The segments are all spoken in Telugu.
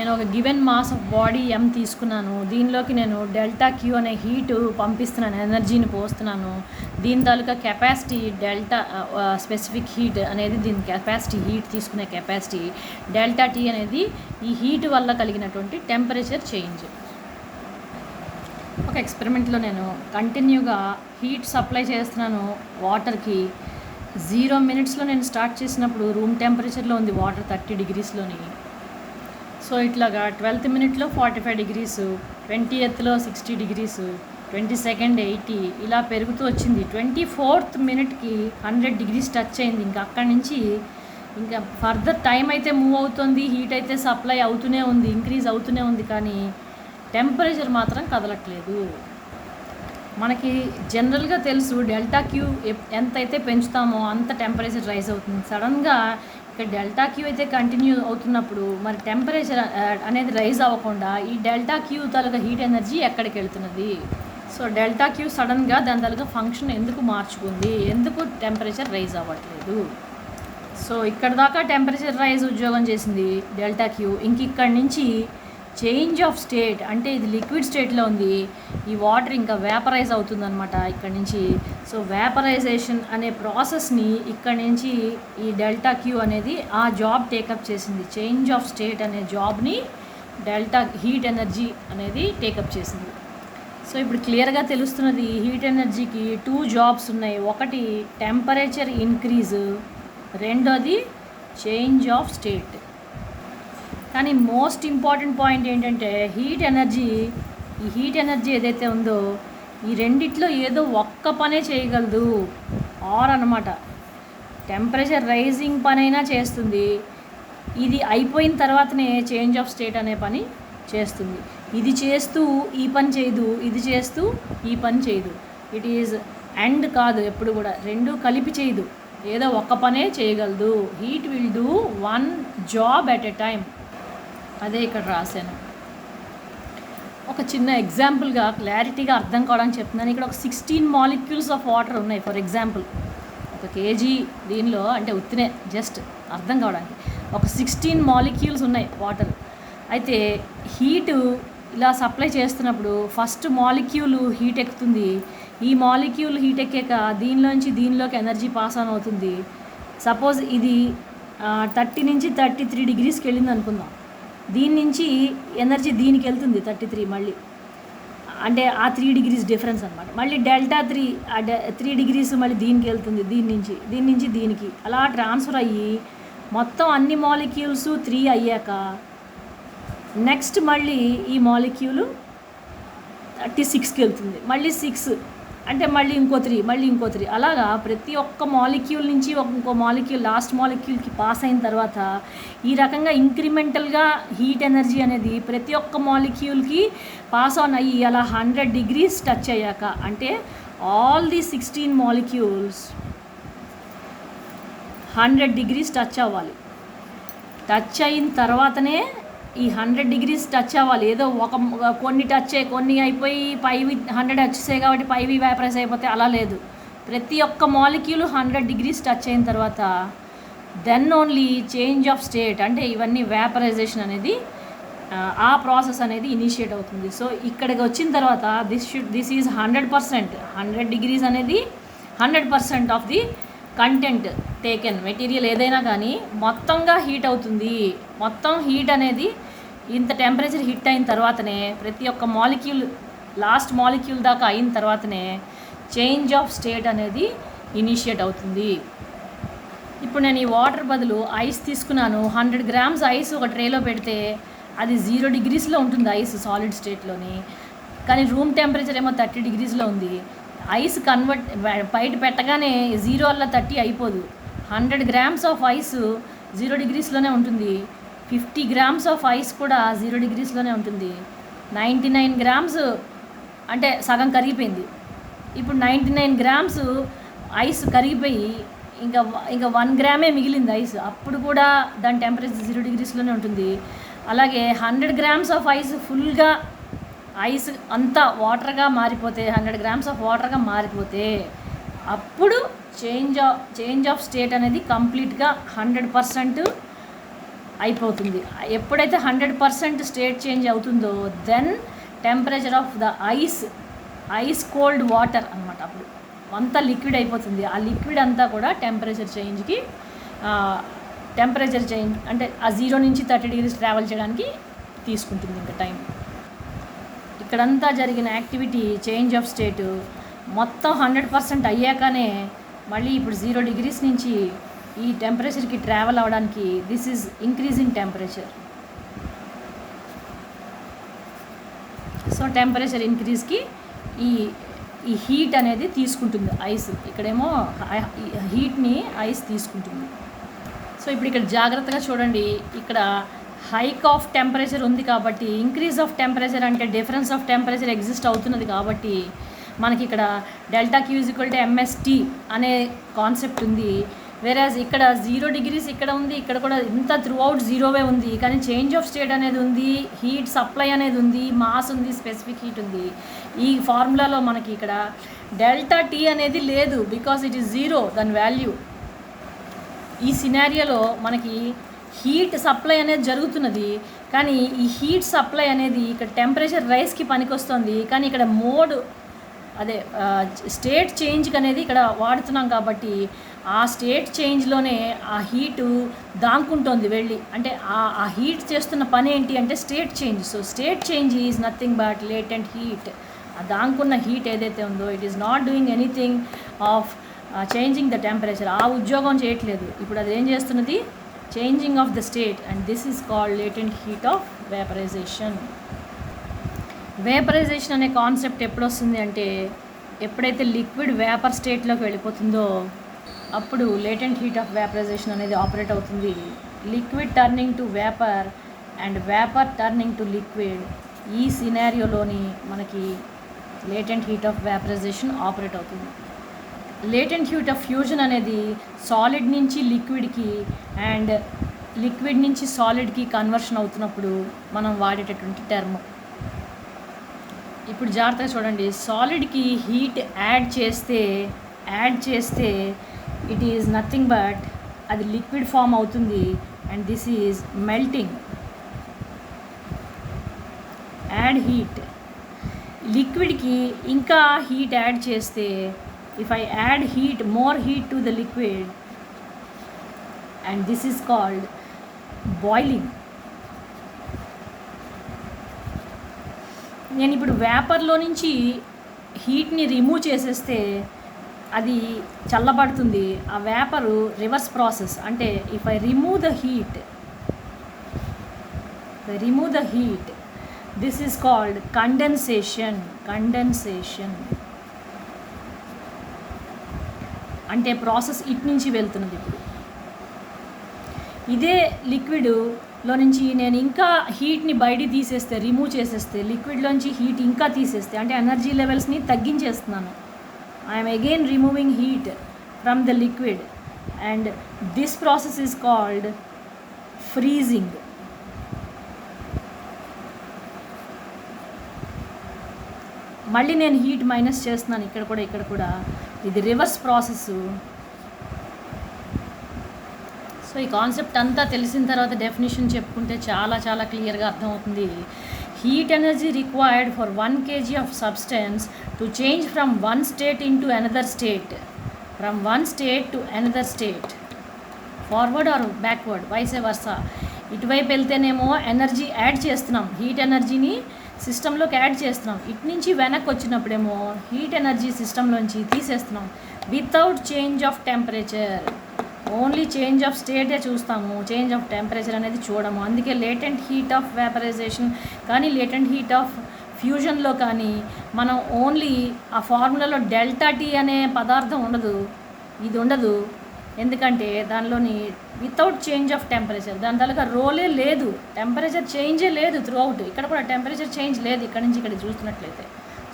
నేను ఒక గివెన్ మాస్ ఆఫ్ బాడీ ఎం తీసుకున్నాను. దీనిలోకి నేను డెల్టా క్యూ అనే హీట్ పంపిస్తున్నాను, ఎనర్జీని పోస్తున్నాను. దీని తాలూకా కెపాసిటీ డెల్టా స్పెసిఫిక్ హీట్ అనేది దీని కెపాసిటీ, హీట్ తీసుకునే కెపాసిటీ. డెల్టా టీ అనేది ఈ హీట్ వల్ల కలిగినటువంటి టెంపరేచర్ చేంజ్. ఒక ఎక్స్పెరిమెంట్లో నేను కంటిన్యూగా హీట్ సప్లై చేస్తున్నాను వాటర్కి. 0 minutesలో నేను స్టార్ట్ చేసినప్పుడు రూమ్ టెంపరేచర్లో ఉంది వాటర్ 30 degreesలోని. సో ఇట్లాగా 12th minute 45 degrees, 20th 60 degrees, 22nd 80, ఇలా పెరుగుతూ వచ్చింది. 24th minuteకి 100 degrees టచ్ అయింది. ఇంకా అక్కడి నుంచి ఇంకా ఫర్దర్ టైం అయితే మూవ్ అవుతుంది, హీట్ అయితే సప్లై అవుతూనే ఉంది, ఇంక్రీజ్ అవుతూనే ఉంది, కానీ టెంపరేచర్ మాత్రం కదలట్లేదు. మనకి జనరల్గా తెలుసు డెల్టా క్యూ ఎంతైతే పెంచుతామో అంత టెంపరేచర్ రైజ్ అవుతుంది. సడన్గా ఇక్కడ డెల్టా క్యూ అయితే కంటిన్యూ అవుతున్నప్పుడు మరి టెంపరేచర్ అనేది రైజ్ అవ్వకుండా ఈ డెల్టా క్యూ తాలూకా హీట్ ఎనర్జీ ఎక్కడికి వెళ్తున్నది? సో డెల్టా క్యూ సడన్గా దాని తాలూకా ఫంక్షన్ ఎందుకు మార్చుకుంది, ఎందుకు టెంపరేచర్ రైజ్ అవ్వట్లేదు? సో ఇక్కడ దాకా టెంపరేచర్ రైజ్ ఉద్యోగం చేసింది డెల్టా క్యూ. ఇంక ఇక్కడి నుంచి చేంజ్ ఆఫ్ స్టేట్, అంటే ఇది లిక్విడ్ స్టేట్లో ఉంది, ఈ వాటర్ ఇంకా వేపరైజ్ అవుతుందన్నమాట ఇక్కడి నుంచి. సో వేపరైజేషన్ అనే ప్రాసెస్ని ఇక్కడి నుంచి ఈ డెల్టా క్యూ అనేది ఆ జాబ్ టేకప్ చేసింది. చేంజ్ ఆఫ్ స్టేట్ అనే జాబ్ని డెల్టా హీట్ ఎనర్జీ అనేది టేకప్ చేసింది. సో ఇప్పుడు క్లియర్గా తెలుస్తున్నది హీట్ ఎనర్జీకి 2 jobs ఉన్నాయి. ఒకటి టెంపరేచర్ ఇంక్రీజ్, రెండోది చేంజ్ ఆఫ్ స్టేట్. కానీ మోస్ట్ ఇంపార్టెంట్ పాయింట్ ఏంటంటే ఈ హీట్ ఎనర్జీ ఏదైతే ఉందో ఈ రెండిట్లో ఏదో ఒక్క పనే చేయగలదు అనమాట. టెంపరేచర్ రైజింగ్ పనైనా చేస్తుంది, ఇది అయిపోయిన తర్వాతనే చేంజ్ ఆఫ్ స్టేట్ అనే పని చేస్తుంది. ఇది చేస్తూ ఈ పని చేయదు, ఇది చేస్తూ ఈ పని చేయదు. ఇట్ ఈజ్ ఎండ్ కాదు, ఎప్పుడు కూడా రెండు కలిపి చేయదు, ఏదో ఒక్క పనే చేయగలదు. Heat will do 1 job at a time. అదే ఇక్కడ రాశాను. ఒక చిన్న ఎగ్జాంపుల్గా క్లారిటీగా అర్థం కావడానికి చెప్తున్నాను. ఇక్కడ ఒక 16 molecules ఆఫ్ వాటర్ ఉన్నాయి. ఫర్ ఎగ్జాంపుల్ 1 kg దీనిలో, అంటే ఉత్తినే జస్ట్ అర్థం కావడానికి ఒక 16 molecules ఉన్నాయి వాటర్. అయితే హీటు ఇలా సప్లై చేస్తున్నప్పుడు ఫస్ట్ మాలిక్యూల్ హీట్ ఎక్కుతుంది. ఈ మాలిక్యూల్ హీట్ ఎక్కాక దీనిలోంచి దీనిలోకి ఎనర్జీ పాస్ ఆన్ అవుతుంది. సపోజ్ ఇది 30 నుంచి 33 degreesకి వెళ్ళింది అనుకుందాం. దీని నుంచి ఎనర్జీ దీనికి వెళ్తుంది 33, మళ్ళీ అంటే ఆ 3 degrees డిఫరెన్స్ అనమాట. మళ్ళీ డెల్టా 3 degrees మళ్ళీ దీనికి వెళ్తుంది, దీని నుంచి దీనికి అలా ట్రాన్స్ఫర్ అయ్యి మొత్తం అన్ని మాలిక్యూల్స్ 3 అయ్యాక నెక్స్ట్ మళ్ళీ ఈ మాలిక్యూల్ 36కి వెళ్తుంది, మళ్ళీ 6 అంటే మళ్ళీ ఇంకో 3, మళ్ళీ ఇంకో 3, అలాగా ప్రతి ఒక్క మాలిక్యూల్ నుంచి ఇంకో మాలిక్యూల్ లాస్ట్ మాలిక్యూల్కి పాస్ అయిన తర్వాత ఈ రకంగా ఇంక్రిమెంటల్గా హీట్ ఎనర్జీ అనేది ప్రతి ఒక్క మాలిక్యూల్కి పాస్ ఆన్ అయ్యి అలా 100 degrees టచ్ అయ్యాక, అంటే all the 16 molecules 100 degrees touch అవ్వాలి. టచ్ అయిన తర్వాతనే ఈ 100 degrees టచ్ అవ్వాలి. ఏదో కొన్ని టచ్ అయ్యి కొన్ని అయిపోయి పైవి 100 వచ్చేసాయి కాబట్టి పైవి వేపరైజ్ అయిపోతే అలా లేదు. ప్రతి ఒక్క మాలిక్యూల్ 100 degrees టచ్ అయిన తర్వాత then only change of state, అంటే ఇవన్నీ వేపరైజేషన్ అనేది ఆ ప్రాసెస్ అనేది ఇనిషియేట్ అవుతుంది. సో ఇక్కడికి వచ్చిన తర్వాత దిస్ ఈజ్ 100%. 100 degrees అనేది 100% of the content taken material ఏదైనా కానీ మొత్తంగా హీట్ అవుతుంది. మొత్తం హీట్ అనేది ఇంత టెంపరేచర్ హిట్ అయిన తర్వాతనే ప్రతి ఒక్క మాలిక్యూల్ లాస్ట్ మాలిక్యూల్ దాకా అయిన తర్వాతనే చేంజ్ ఆఫ్ స్టేట్ అనేది ఇనిషియేట్ అవుతుంది. ఇప్పుడు నేను ఈ వాటర్ బదులు ఐస్ తీసుకున్నాను. 100 grams ఐస్ ఒక ట్రేలో పెడితే అది 0 degreesలో ఉంటుంది ఐస్ సాలిడ్ స్టేట్లోని, కానీ రూమ్ టెంపరేచర్ ఏమో 30 degreesలో ఉంది. ఐస్ బయట పెట్టగానే 0 వల్ల 30 అయిపోదు. 100 grams ఆఫ్ ఐస్ 0 degreesలోనే ఉంటుంది. 50 grams ఆఫ్ ఐస్ కూడా 0 degreesలోనే ఉంటుంది. 99 grams అంటే సగం కరిగిపోయింది. ఇప్పుడు 99 grams ఐస్ కరిగిపోయి ఇంకా 1 gram మిగిలింది ఐస్, అప్పుడు కూడా దాని టెంపరేచర్ 0 degreesలోనే ఉంటుంది. అలాగే 100 grams ఆఫ్ ఐస్ ఫుల్గా ఐస్ అంతా వాటర్గా మారిపోతే 100 grams ఆఫ్ వాటర్గా మారిపోతే అప్పుడు చేంజ్ ఆఫ్ స్టేట్ అనేది కంప్లీట్గా 100% అయిపోతుంది. ఎప్పుడైతే 100% స్టేట్ చేంజ్ అవుతుందో then temperature of the ice cold water అనమాట. అప్పుడు అంతా లిక్విడ్ అయిపోతుంది. ఆ లిక్విడ్ అంతా కూడా టెంపరేచర్ చేంజ్ అంటే ఆ 0 నుంచి 30 degrees ట్రావెల్ చేయడానికి తీసుకుంటుంది ఇంకా టైం. ఇక్కడంతా జరిగిన యాక్టివిటీ చేంజ్ ఆఫ్ స్టేట్ మొత్తం 100% అయ్యాకనే మళ్ళీ ఇప్పుడు 0 degrees నుంచి ఈ టెంపరేచర్కి ట్రావెల్ అవ్వడానికి this is increasing temperature. So temperature ఇంక్రీజ్కి ఈ హీట్ అనేది తీసుకుంటుంది ఐస్. ఇక్కడేమో హీట్ని ఐస్ తీసుకుంటుంది. సో ఇప్పుడు ఇక్కడ జాగ్రత్తగా చూడండి, ఇక్కడ హైక్ ఆఫ్ టెంపరేచర్ ఉంది కాబట్టి ఇంక్రీజ్ ఆఫ్ టెంపరేచర్ అంటే డిఫరెన్స్ ఆఫ్ టెంపరేచర్ ఎగ్జిస్ట్ అవుతున్నది కాబట్టి మనకి ఇక్కడ delta Q is equal to MST అనే కాన్సెప్ట్ ఉంది. వేరాజ్ ఇక్కడ 0 degrees ఇక్కడ ఉంది, ఇక్కడ కూడా ఇంత త్రూ అవుట్ 0 ఉంది, కానీ చేంజ్ ఆఫ్ స్టేట్ అనేది ఉంది, హీట్ సప్లై అనేది ఉంది, మాస్ ఉంది, స్పెసిఫిక్ హీట్ ఉంది. ఈ ఫార్ములాలో మనకి ఇక్కడ డెల్టా టీ అనేది లేదు, బికాస్ ఇట్ ఈస్ 0 దాని వాల్యూ. ఈ సినారియోలో మనకి హీట్ సప్లై అనేది జరుగుతున్నది, కానీ ఈ హీట్ సప్లై అనేది ఇక్కడ టెంపరేచర్ రైస్కి పనికొస్తుంది, కానీ ఇక్కడ స్టేట్ చేంజ్కి అనేది ఇక్కడ వాడుతున్నాం కాబట్టి ఆ స్టేట్ చేంజ్లోనే ఆ హీటు దాంకుంటోంది వెళ్ళి. అంటే ఆ హీట్ చేస్తున్న పని ఏంటి అంటే state change. So state change is nothing but latent heat. ఆ దాంకున్న హీట్ ఏదైతే ఉందో it is not doing anything of changing the temperature. ఆ ఉద్యోగం చేయట్లేదు. ఇప్పుడు అది ఏం చేస్తున్నది? Changing of the state, and this is called latent heat of vaporisation. Vaporisation అనే కాన్సెప్ట్ ఎప్పుడు వస్తుంది అంటే ఎప్పుడైతే లిక్విడ్ వేపర్ స్టేట్లోకి వెళ్ళిపోతుందో అప్పుడు లేటెంట్ హీట్ ఆఫ్ వేపరైజేషన్ అనేది ఆపరేట్ అవుతుంది. Liquid turning to vapour and vapour turning to liquid, ఈ సినారియోలోని మనకి latent heat of vaporisation operate అవుతుంది. లేటెంట్ హీట్ ఆఫ్ ఫ్యూజన్ అనేది సాలిడ్ నుంచి లిక్విడ్కి అండ్ లిక్విడ్ నుంచి సాలిడ్కి కన్వర్షన్ అవుతున్నప్పుడు మనం వాడేటటువంటి టర్మ్. ఇప్పుడు జాగ్రత్తగా చూడండి, సాలిడ్కి హీట్ యాడ్ చేస్తే ఇట్ ఈజ్ నథింగ్ బట్ అది లిక్విడ్ ఫామ్ అవుతుంది, and this is melting. Add heat, లిక్విడ్కి ఇంకా హీట్ యాడ్ చేస్తే if I add more heat to the liquid, and this is called boiling. నేను ఇప్పుడు వేపర్లో నుంచి హీట్ని రిమూవ్ చేసేస్తే అది చల్లబడుతుంది. ఆ వేపరు రివర్స్ ప్రాసెస్. అంటే if I remove the heat this is called condensation. అంటే ప్రాసెస్ ఇటు నుంచి వెళ్తున్నది. ఇప్పుడు ఇదే లిక్విడ్లో నుంచి నేను ఇంకా హీట్ని బయటికి తీసేస్తే, రిమూవ్ చేసేస్తే, లిక్విడ్లోంచి హీట్ ఇంకా తీసేస్తే అంటే ఎనర్జీ లెవెల్స్ని తగ్గించేస్తున్నాను. I'm again removing heat from the liquid, and this process is called freezing. మళ్ళీ నేను హీట్ మైనస్ చేస్తున్నాను ఇక్కడ కూడా ఇది రివర్స్ ప్రాసెస్. సో ఈ కాన్సెప్ట్ అంతా తెలిసిన తర్వాత డెఫినేషన్ చెప్పుకుంటే చాలా చాలా క్లియర్గా అర్థమవుతుంది. Heat energy required for 1 kg of substance to change from one state into another state, forward or backward, vice versa. ఇటువైపు వెళ్తేనేమో ఎనర్జీ యాడ్ చేస్తున్నాం, హీట్ ఎనర్జీని సిస్టంలోకి యాడ్ చేస్తున్నాం. ఇటు నుంచి వెనక్కి వచ్చినప్పుడేమో హీట్ ఎనర్జీ సిస్టంలోంచి తీసేస్తున్నాం without change of temperature. Only change of స్టేటే చూస్తాము, చేంజ్ ఆఫ్ టెంపరేచర్ అనేది చూడము. అందుకే లేటెంట్ హీట్ ఆఫ్ వేపరైజేషన్ కానీ లేటెంట్ హీట్ ఆఫ్ ఫ్యూజన్లో కానీ మనం ఓన్లీ ఆ ఫార్ములాలో డెల్టా టీ అనే పదార్థం ఉండదు, ఇది ఉండదు. ఎందుకంటే దానిలోని వితౌట్ చేంజ్ ఆఫ్ టెంపరేచర్, దాని తాలూకా రోలే లేదు, టెంపరేచర్ చేంజే లేదు త్రూ అవుట్. ఇక్కడ కూడా టెంపరేచర్ చేంజ్ లేదు ఇక్కడ నుంచి ఇక్కడ చూస్తున్నట్లయితే.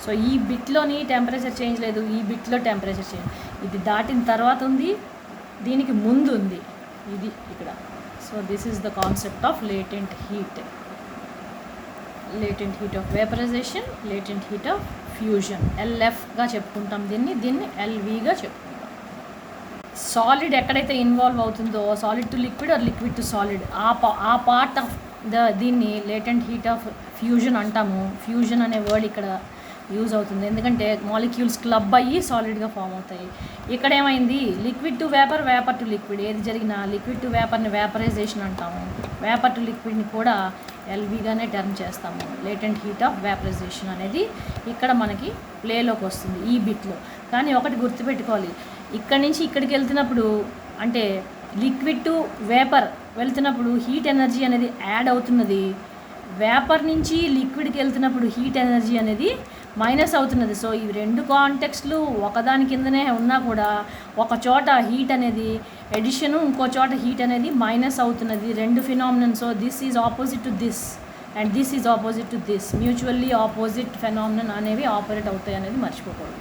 సో ఈ బిట్లోని టెంపరేచర్ చేంజ్ లేదు, ఈ బిట్లో టెంపరేచర్ చేంజ్, ఇది దాటిన తర్వాత ఉంది, దీనికి ముందు ఉంది, ఇది ఇక్కడ. So this is the concept of latent heat of vaporization, latent heat of fusion. ఎల్ఎఫ్గా చెప్పుకుంటాం దీన్ని ఎల్విగా చెప్పుకుంటాం. సాలిడ్ ఎక్కడైతే ఇన్వాల్వ్ అవుతుందో solid to liquid or liquid to solid ఆ పార్ట్ ఆఫ్ దీన్ని లేటెంట్ హీట్ ఆఫ్ ఫ్యూజన్ అంటాము. ఫ్యూజన్ అనే వర్డ్ ఇక్కడ యూజ్ అవుతుంది ఎందుకంటే మాలిక్యూల్స్ క్లబ్ అయ్యి సాలిడ్గా ఫామ్ అవుతాయి. ఇక్కడ ఏమైంది, liquid to vapour, vapour to liquid, ఏది జరిగినా లిక్విడ్ టు వేపర్ని వేపరైజేషన్ అంటాము, వేపర్ టు లిక్విడ్ని కూడా ఎల్బీగానే టర్మ్ చేస్తాము. లేటెంట్ హీట్ ఆఫ్ వేపరైజేషన్ అనేది ఇక్కడ మనకి ప్లేలోకి వస్తుంది ఈ బిట్లో. కానీ ఒకటి గుర్తుపెట్టుకోవాలి, ఇక్కడి నుంచి ఇక్కడికి వెళ్తున్నప్పుడు అంటే లిక్విడ్ టు వేపర్ వెళ్తున్నప్పుడు హీట్ ఎనర్జీ అనేది యాడ్ అవుతున్నది, వేపర్ నుంచి లిక్విడ్కి వెళ్తున్నప్పుడు హీట్ ఎనర్జీ అనేది మైనస్ అవుతున్నది. సో ఈ రెండు కాంటెక్స్లు ఒకదాని కిందనే ఉన్నా కూడా ఒక చోట హీట్ అనేది ఎడిషను, ఇంకో చోట హీట్ అనేది మైనస్ అవుతున్నది, రెండు phenomenon. So this is opposite to this and this is opposite to this, mutually opposite phenomenon అనేవి ఆపరేట్ అవుతాయి అనేది మర్చిపోకూడదు.